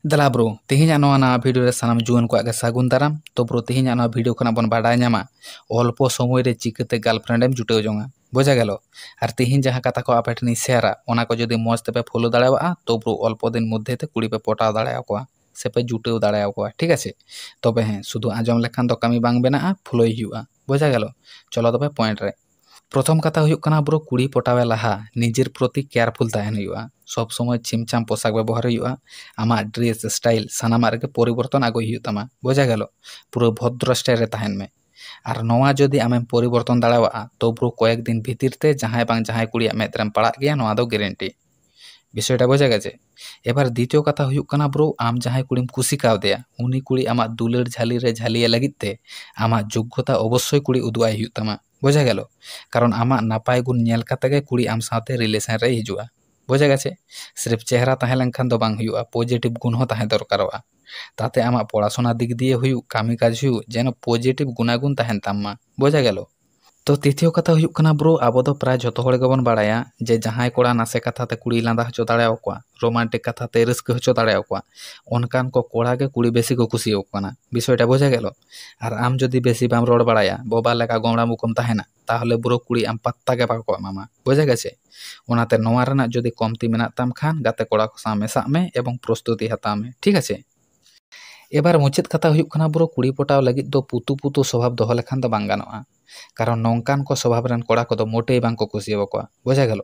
दला ब्रो तेहिना नवा भिडियो रे सानाम जुआन को आगे सागुन दाराम। तो ब्रो तेहिना नवा भिडियो खना बन बाडाय नामा अल्प समय रे चिकते गर्लफ्रेंड एम जुटाव जोंगा बुझा गेलो। और तेहिन जहां कथा को आपे ठनी शेयरा ओना को जदि मौज तेपे फॉलो दाड़ेवा तो ब्रो अल्प दिन मध्य ते कुड़ी पे पटाव दाड़ेवा से पे जुटाव दाड़ेवा ठीक आछे। तबे हें शुधु आजम लेखान तो कमी बांग बेना फॉलोई हुआ बुझा गेलो। चलो तबे पॉइंट रे प्रथम कथा हुयुक कना ब्रो कुड़ी पटावे लाहा निजेर प्रति केयरफुल ताहेन हुयुआ। सब समय छिमछाम पोशाक व्यवहार हुयुआ। आमा ड्रेस स्टाइल सानामा रेगे परिवर्तन आगो हुयुग तामा बुझा गेलो। पूरा भद्र स्टाइल रे ताहेन में और नवा जदि आमेम परिवर्तन दाड़ेवा तो ब्रो कयेक दिन भीतिर ते जहां बांग जहां कुड़िया मेदरेम पड़ा गया नवा दो गारंटी विषयटा बुझा गेছে। एबार द्वितीय कथा हुयुक कना ब्रो आम जहां कुड़ीम कुसी कावदेया उनी कुड़ी आमा दुलार झाली रे झालिया लगित ते आमा योग्यता अवश्य कुड़ी उदुआई हुयुग तामा बुझा गेलो। कारण आमा नापाय गुण नेल काते गे कुड़ी आम साथे रिलेशन रे हिजुआ बुझा गेছে। सिर्फ चेहरा ताहें लेनखान दो बांग हुयुआ पॉजिटिव गुण हो ताहें दरकारोआ ताते आमा पढ़ाशोना दिक दिए हुयुग कामी काज हुयुग जेन पॉजिटिव गुणागुण ताहें तामा बुझा गेलो। तो तृतीय कथा हुयुग कना ब्रो आबो दो प्राय जतो हड़ गेबन बाड़ाया जे जहां कोड़ा नासे कथा ते कुड़ी लांदा हचो दाड़ेयाव कोआ रोमांटिक कथा ते रस्क हचो दाड़ेयाव कोआ ओनकान को कोड़ा के कुड़ी बेसी को खुशियाव कोना विषयटा बुझा गेलो। और आम जदि बेसी बाम रोड बाड़ाया बोबा लेका गोमड़ा मुकम ताहेना ताहले ब्रो कुड़ी आम पत्ता के बाको एमामा बुझा गेছে। ओनाते नोवा रेना जदि कमती मेनाग ताम खान गाते कोड़ा को साव मेसाग मे एवं प्रस्तुति हताव मे ठीक आछे। एबार मुचाद कथा हुयुग कना ब्रो कुड़ी पटाव लगित दो पुतु पुतु स्वभाव दोहो लेखान दो बांग गानोआ। कारण नौकान को स्वभाव रेन कोड़ा को दो मोटे बांग को कुसियाव कोआ बुझा गेलो।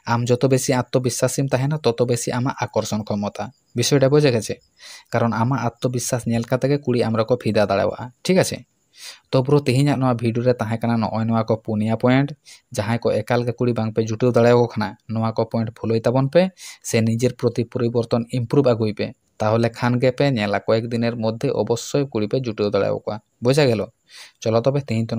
आम जतो बेसी आत्मविश्वासीम ताहेना ततो बेसी आमा आकर्षण क्षमता विषयटा बुझा गेছে। कारण आमा आत्मविश्वास नेल काते गे कुड़ी आमरा को फिदा दाड़ेवा ठीक आछे। तो ब्रो तेहिना नवा भिडियो रे ताहें कना नय नवा को पुनिया पॉइंट जहां को एकाल के कुड़ी बांग पे जुटाव दाड़ेयाव खाना नवा को पॉइंट फॉलोई ताबन पे से निजेर प्रति परिवर्तन इम्प्रूव आगुई पे ताहले खान गे पे नेला कयेक दिनेर मध्य अवश्य कुड़ी पे जुटाव दाड़ेयाव कोआ बुझा गेलो। चलो तबे तेहिन तो